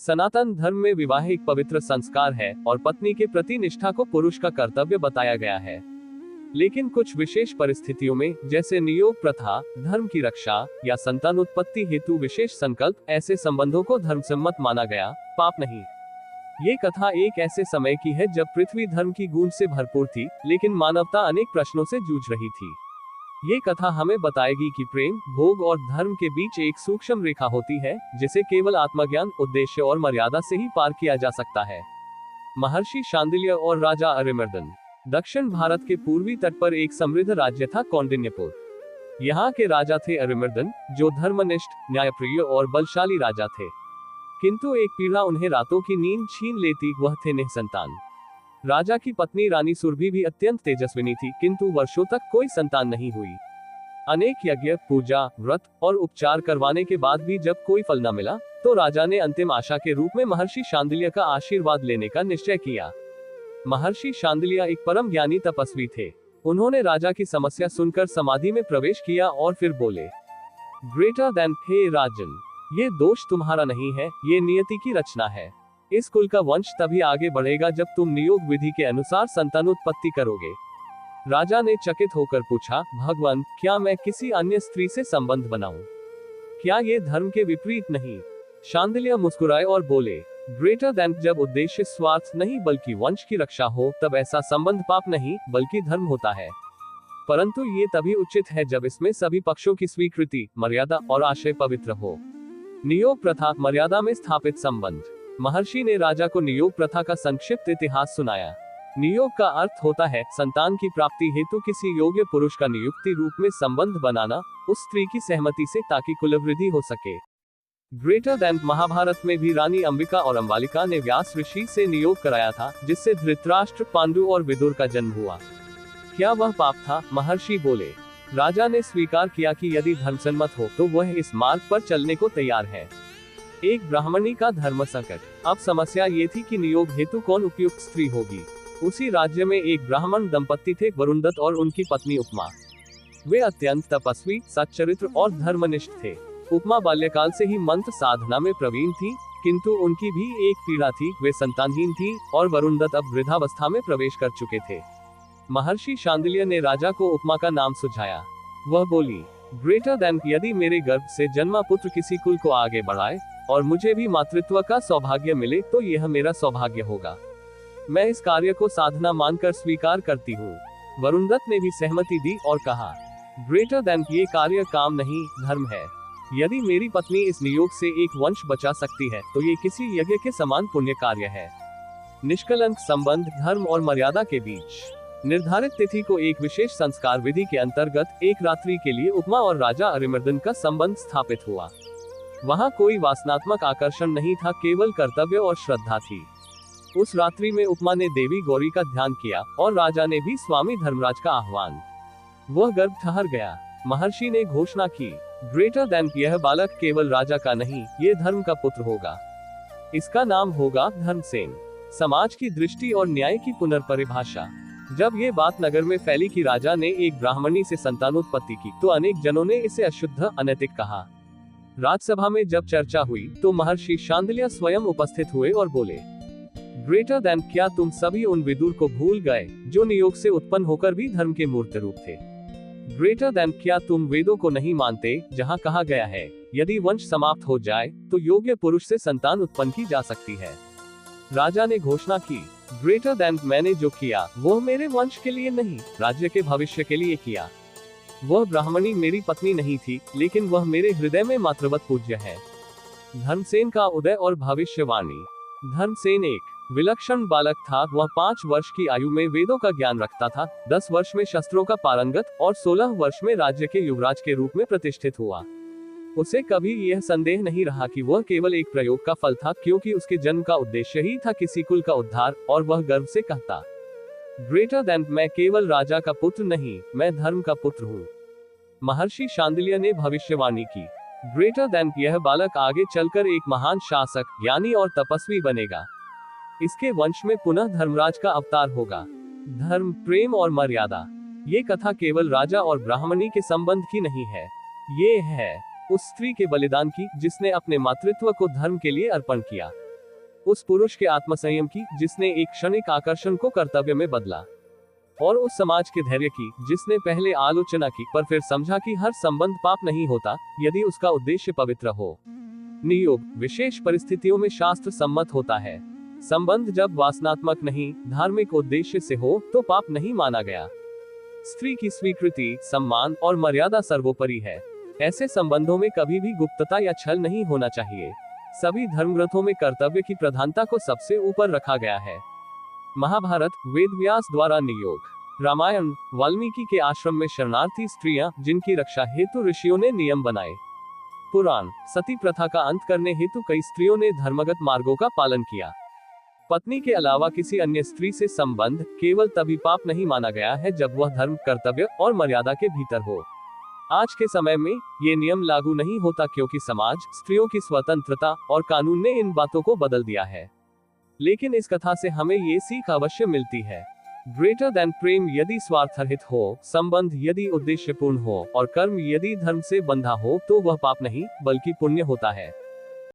सनातन धर्म में विवाह एक पवित्र संस्कार है और पत्नी के प्रति निष्ठा को पुरुष का कर्तव्य बताया गया है। लेकिन कुछ विशेष परिस्थितियों में, जैसे नियोग प्रथा, धर्म की रक्षा या संतान उत्पत्ति हेतु विशेष संकल्प, ऐसे संबंधों को धर्मसम्मत माना गया, पाप नहीं। ये कथा एक ऐसे समय की है जब पृथ्वी धर्म की गूंज से भरपूर थी, लेकिन मानवता अनेक प्रश्नों से जूझ रही थी। ये कथा हमें बताएगी कि प्रेम, भोग और धर्म के बीच एक सूक्ष्म रेखा होती है, जिसे केवल आत्मज्ञान, उद्देश्य और मर्यादा से ही पार किया जा सकता है। महर्षि शांडिल्य और राजा अरिमर्दन। दक्षिण भारत के पूर्वी तट पर एक समृद्ध राज्य था कौंडिन्यपुर। यहाँ के राजा थे अरिमर्दन, जो धर्मनिष्ठ, न्यायप्रिय और बलशाली राजा थे। किंतु एक पीड़ा उन्हें रातों की नींद छीन लेती, वह थे निसंतान। राजा की पत्नी रानी सुरभि भी अत्यंत तेजस्विनी थी, किंतु वर्षों तक कोई संतान नहीं हुई। अनेक यज्ञ, पूजा, व्रत और उपचार करवाने के बाद भी जब कोई फल न मिला, तो राजा ने अंतिम आशा के रूप में महर्षि शांडिल्य का आशीर्वाद लेने का निश्चय किया। महर्षि शांडिल्य एक परम ज्ञानी तपस्वी थे। उन्होंने राजा की समस्या सुनकर समाधि में प्रवेश किया और फिर बोले, ग्रेटर देन, हे राजन, ये दोष तुम्हारा नहीं है, ये नियति की रचना है। इस कुल का वंश तभी आगे बढ़ेगा जब तुम नियोग विधि के अनुसार संतानोत्पत्ति करोगे। राजा ने चकित होकर पूछा, भगवान, क्या मैं किसी अन्य स्त्री से संबंध बनाऊं? क्या ये धर्म के विपरीत नहीं? शांडिल्य मुस्कुराए और बोले, ग्रेटर देन, जब उद्देश्य स्वार्थ नहीं बल्कि वंश की रक्षा हो, तब ऐसा संबंध पाप नहीं बल्कि धर्म होता है। परंतु ये तभी उचित है जब इसमें सभी पक्षों की स्वीकृति, मर्यादा और आशय पवित्र हो। नियोग प्रथा, मर्यादा में स्थापित संबंध। महर्षि ने राजा को नियोग प्रथा का संक्षिप्त इतिहास सुनाया। नियोग का अर्थ होता है संतान की प्राप्ति हेतु किसी योग्य पुरुष का नियुक्ति रूप में संबंध बनाना, उस स्त्री की सहमति से, ताकि कुलवृद्धि हो सके। ग्रेटर देन, महाभारत में भी रानी अंबिका और अंबालिका ने व्यास ऋषि से नियोग कराया था, जिससे धृतराष्ट्र, पांडु और विदुर का जन्म हुआ। क्या वह पाप था? महर्षि बोले। राजा ने स्वीकार किया कि यदि धर्मसम्मत हो तो वह इस मार्ग पर चलने को तैयार है। एक ब्राह्मणी का धर्म संकट। अब समस्या ये थी कि नियोग हेतु कौन उपयुक्त स्त्री होगी। उसी राज्य में एक ब्राह्मण दंपत्ति थे, वरुणदत्त और उनकी पत्नी उपमा। वे अत्यंत तपस्वी, सच्चरित्र और धर्मनिष्ठ थे। उपमा बाल्यकाल से ही मंत्र साधना में प्रवीण थी, किंतु उनकी भी एक पीड़ा थी, वे संतानहीन थी और वरुणदत्त अब वृद्धावस्था में प्रवेश कर चुके थे। महर्षि शांडिल्य ने राजा को उपमा का नाम सुझाया। वह बोली, ग्रेटर देन, यदि मेरे गर्भ से जन्मा पुत्र किसी कुल को आगे बढ़ाए और मुझे भी मातृत्व का सौभाग्य मिले तो यह मेरा सौभाग्य होगा। मैं इस कार्य को साधना मानकर स्वीकार करती हूँ। वरुणदत्त ने भी सहमति दी और कहा, ग्रेटर देन, ये कार्य काम नहीं, धर्म है। यदि मेरी पत्नी इस नियोग से एक वंश बचा सकती है तो ये किसी यज्ञ के समान पुण्य कार्य है। निष्कलंक संबंध, धर्म और मर्यादा के बीच। निर्धारित तिथि को एक विशेष संस्कार विधि के अंतर्गत एक रात्रि के लिए उपमा और राजा अरिमर्दन का संबंध स्थापित हुआ। वहां कोई वासनात्मक आकर्षण नहीं था, केवल कर्तव्य और श्रद्धा थी। उस रात्रि में उपमा ने देवी गौरी का ध्यान किया और राजा ने भी स्वामी धर्मराज का आह्वान। वह गर्भ ठहर गया। महर्षि ने घोषणा की, ग्रेटर देन, यह बालक केवल राजा का नहीं, ये धर्म का पुत्र होगा। इसका नाम होगा धर्मसेन। समाज की दृष्टि और न्याय की पुनर्परिभाषा। जब ये बात नगर में फैली कि राजा ने एक ब्राह्मणी से संतानोत्पत्ति की, तो अनेक जनों ने इसे अशुद्ध, अनैतिक कहा। राजसभा में जब चर्चा हुई तो महर्षि शांडिल्य स्वयं उपस्थित हुए और बोले, ग्रेटर देन, क्या तुम सभी उन विदुर को भूल गए जो नियोग से उत्पन्न होकर भी धर्म के मूर्त रूप थे? ग्रेटर देन, क्या तुम वेदों को नहीं मानते, जहां कहा गया है, यदि वंश समाप्त हो जाए तो योग्य पुरुष से संतान उत्पन्न की जा सकती है? राजा ने घोषणा की, ग्रेटर देन, मैंने जो किया वह मेरे वंश के लिए नहीं, राज्य के भविष्य के लिए किया। वह ब्राह्मणी मेरी पत्नी नहीं थी, लेकिन वह मेरे हृदय में मातृवत पूज्य है। धर्मसेन का उदय और भविष्यवाणी। धर्मसेन एक विलक्षण बालक था। वह 5 वर्ष की आयु में वेदों का ज्ञान रखता था, 10 वर्ष में शस्त्रों का पारंगत और 16 वर्ष में राज्य के युवराज के रूप में प्रतिष्ठित हुआ। उसे कभी यह संदेह नहीं रहा कि वह केवल एक प्रयोग का फल था, क्योंकि उसके जन्म का उद्देश्य ही था किसी कुल का उद्धार, और वह गर्व से कहता, ग्रेटर देन, मैं केवल राजा का पुत्र नहीं, मैं धर्म का पुत्र हूँ। महर्षि शांडिल्य ने भविष्यवाणी की, ग्रेटर देन, यह बालक आगे चलकर एक महान शासक, ज्ञानी और तपस्वी बनेगा। इसके वंश में पुनः धर्मराज का अवतार होगा। धर्म, प्रेम और मर्यादा। ये कथा केवल राजा और ब्राह्मणी के संबंध की नहीं है, ये है उस स्त्री के बलिदान की जिसने अपने मातृत्व को धर्म के लिए अर्पण किया। उस पुरुष के आत्मसंयम की जिसने एक क्षणिक आकर्षण को कर्तव्य में बदला, और उस समाज के धैर्य की जिसने पहले आलोचना की पर फिर समझा कि हर संबंध पाप नहीं होता यदि उसका उद्देश्य पवित्र हो। नियोग विशेष परिस्थितियों में शास्त्र सम्मत होता है। संबंध जब वासनात्मक नहीं, धार्मिक उद्देश्य से हो तो पाप नहीं माना गया। स्त्री की स्वीकृति, सम्मान और मर्यादा सर्वोपरि है। ऐसे संबंधों में कभी भी गुप्तता या छल नहीं होना चाहिए। सभी धर्मग्रंथों में कर्तव्य की प्रधानता को सबसे ऊपर रखा गया है। महाभारत, वेदव्यास द्वारा नियोग। रामायण, वाल्मीकि के आश्रम में शरणार्थी स्त्रियां जिनकी रक्षा हेतु ऋषियों ने नियम बनाए। पुराण, सती प्रथा का अंत करने हेतु कई स्त्रियों ने धर्मगत मार्गों का पालन किया। पत्नी के अलावा किसी अन्य स्त्री से संबंध केवल तभी पाप नहीं माना गया है जब वह धर्म, कर्तव्य और मर्यादा के भीतर हो। आज के समय में ये नियम लागू नहीं होता क्योंकि समाज, स्त्रियों की स्वतंत्रता और कानून ने इन बातों को बदल दिया है। लेकिन इस कथा से हमें ये सीख अवश्य मिलती है। ग्रेटर देन प्रेम यदि स्वार्थरहित हो, संबंध यदि उद्देश्यपूर्ण हो और कर्म यदि धर्म से बंधा हो तो वह पाप नहीं बल्कि पुण्य होता है।